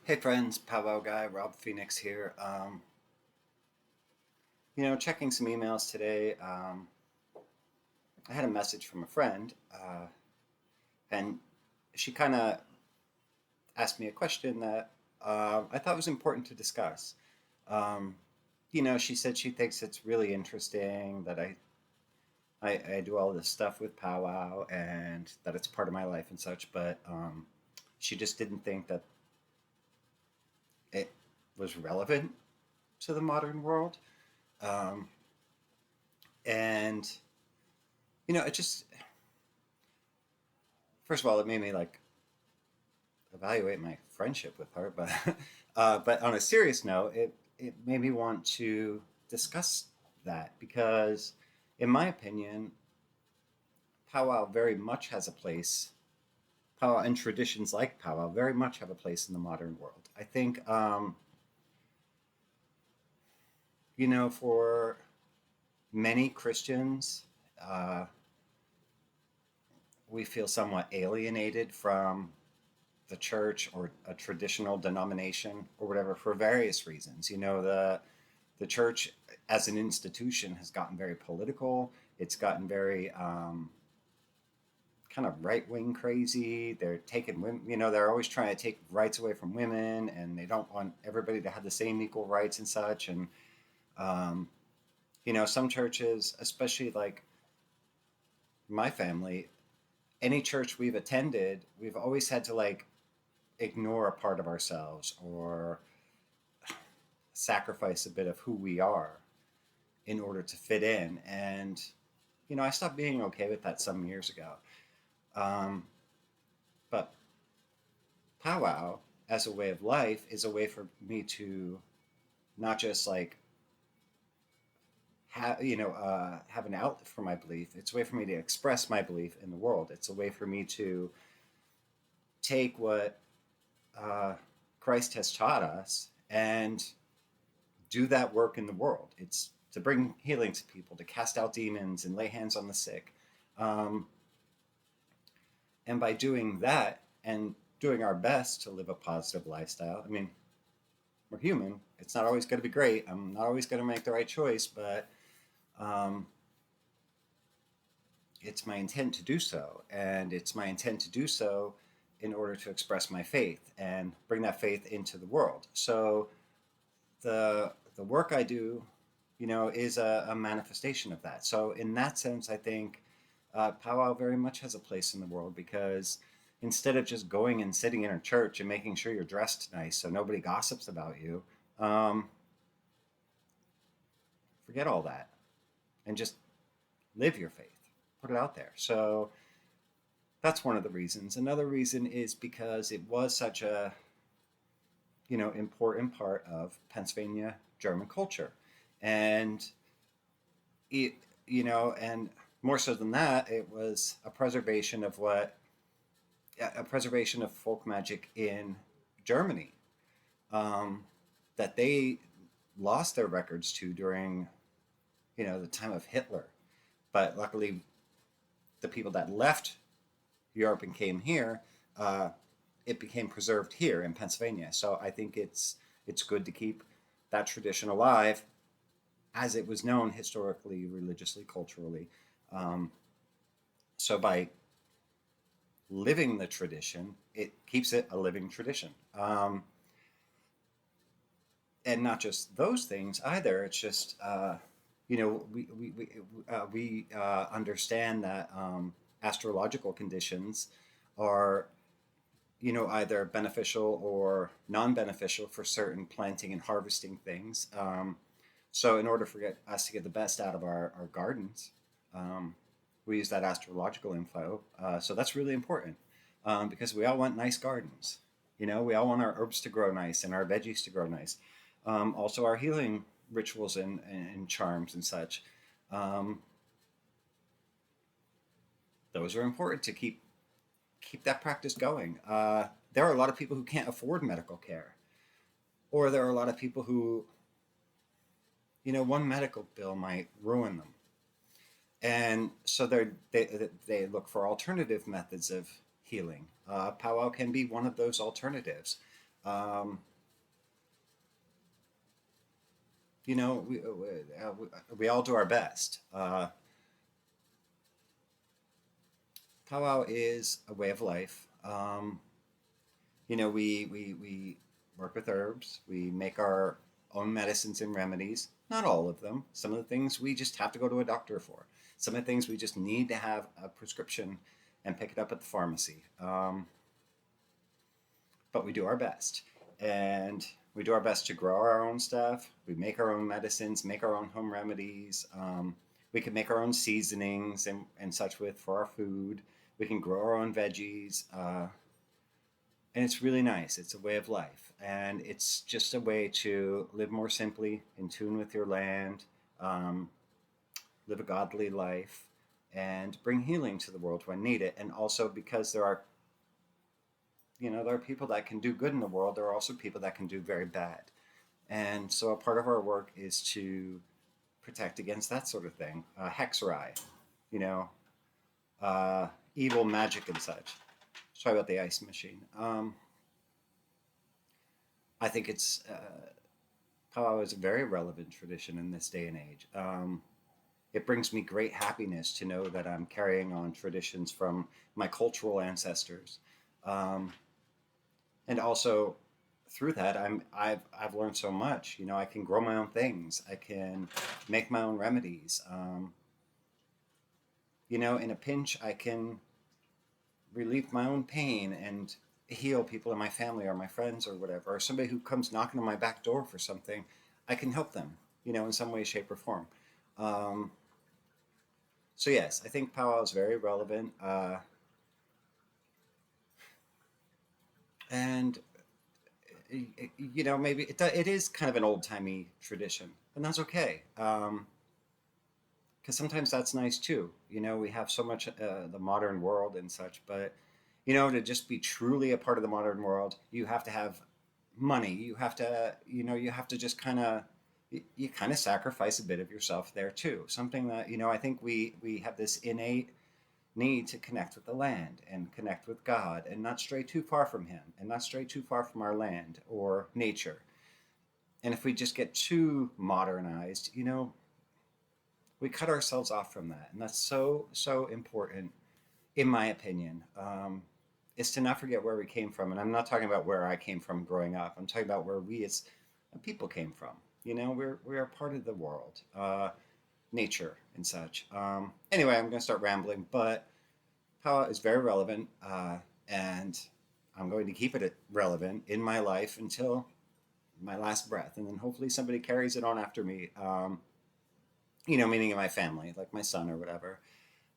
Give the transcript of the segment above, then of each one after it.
Hey friends, Powwow guy, Rob Phoenix here. Checking some emails today. I had a message from a friend, and she kind of asked me a question that I thought was important to discuss. Um, she said she thinks it's really interesting that I do all this stuff with Powwow and that it's part of my life and such, but she just didn't think that it was relevant to the modern world. Um, and it just first of all, it made me like evaluate my friendship with her, but but on a serious note, it made me want to discuss that because, in my opinion, powwow very much has a place. Powwow and traditions like powwow very much have a place in the modern world. I think, for many Christians, uh, we feel somewhat alienated from the church or a traditional denomination or whatever for various reasons. The church as an institution has gotten very political. It's gotten very kind of right wing crazy. They're taking women. They're always trying to take rights away from women, and they don't want everybody to have the same equal rights and such. And um, some churches, especially like my family, any church we've attended, we've always had to like ignore a part of ourselves or sacrifice a bit of who we are in order to fit in. And, I stopped being okay with that some years ago. Um, but powwow as a way of life is a way for me to not just like have an outlet for my belief. It's a way for me to express my belief in the world. It's a way for me to take what uh, Christ has taught us and do that work in the world. It's to bring healing to people, to cast out demons and lay hands on the sick. Um, and by doing that and doing our best to live a positive lifestyle, I mean, we're human. It's not always going to be great. I'm not always going to make the right choice, but um, it's my intent to do so. And it's my intent to do so in order to express my faith and bring that faith into the world. So the work I do, is a manifestation of that. So in that sense, I think powwow very much has a place in the world because instead of just going and sitting in a church and making sure you're dressed nice so nobody gossips about you, um, forget all that and just live your faith, put it out there. So that's one of the reasons. Another reason is because it was such a important part of Pennsylvania German culture, and it and more so than that, it was a preservation of folk magic in Germany, um, that they lost their records to during the time of Hitler, but luckily the people that left Europe and came here, uh, it became preserved here in Pennsylvania. So I think it's good to keep that tradition alive as it was known historically, religiously, culturally. Um, so by living the tradition, it keeps it a living tradition. And not just those things either. It's just we understand that astrological conditions are either beneficial or non-beneficial for certain planting and harvesting things. So in order for us to get the best out of our gardens, um, we use that astrological info. So that's really important because we all want nice gardens. We all want our herbs to grow nice and our veggies to grow nice. Also, our healing rituals and charms and such. Um, those are important to keep that practice going. There are a lot of people who can't afford medical care, or there are a lot of people who, one medical bill might ruin them, and so they look for alternative methods of healing. Powwow can be one of those alternatives. Um, you know, we all do our best. Powwow is a way of life. You know, we work with herbs. We make our own medicines and remedies. Not all of them. Some of the things we just have to go to a doctor for. Some of the things we just need to have a prescription and pick it up at the pharmacy. But we do our best. And we do our best to grow our own stuff. We make our own medicines, make our own home remedies. We can make our own seasonings and such with for our food. We can grow our own veggies. And it's really nice. It's a way of life. And it's just a way to live more simply, in tune with your land, um, live a godly life, and bring healing to the world when needed. And also because there are people that can do good in the world, there are also people that can do very bad. And so a part of our work is to protect against that sort of thing. Hexerai, you know, uh, evil magic and such. Sorry about the ice machine. I think powwow is a very relevant tradition in this day and age. It brings me great happiness to know that I'm carrying on traditions from my cultural ancestors, um, and also through that, I've learned so much. You know, I can grow my own things. I can make my own remedies. You know, in a pinch, I can relieve my own pain and heal people in my family or my friends or whatever, or somebody who comes knocking on my back door for something, I can help them, you know, in some way, shape, or form. Um, so yes, I think powwow is very relevant, and you know, maybe it is kind of an old timey tradition, and that's okay. Because sometimes that's nice too. You know, we have so much the modern world and such, but you know, to just be truly a part of the modern world, you have to have money. You have to, you have to just kind of, you kind of sacrifice a bit of yourself there too. Something that I think we have this innate need to connect with the land and connect with God and not stray too far from Him and not stray too far from our land or nature. And if we just get too modernized, we cut ourselves off from that, and that's so important, in my opinion. Is to not forget where we came from, and I'm not talking about where I came from growing up. I'm talking about where we as a people came from. You know, we're part of the world, nature and such. Anyway, I'm going to start rambling, but Pawa is very relevant, and I'm going to keep it relevant in my life until my last breath, and then hopefully somebody carries it on after me. Meaning in my family, like my son or whatever.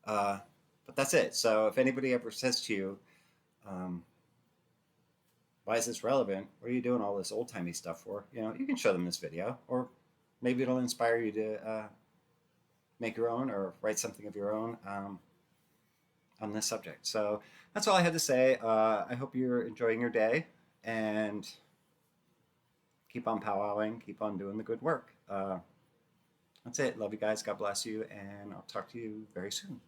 Uh, but that's it. So if anybody ever says to you, um, why is this relevant? What are you doing all this old timey stuff for? You can show them this video, or maybe it'll inspire you to make your own or write something of your own on this subject. So that's all I had to say. I hope you're enjoying your day and keep on powwowing, keep on doing the good work. That's it. Love you guys. God bless you. And I'll talk to you very soon.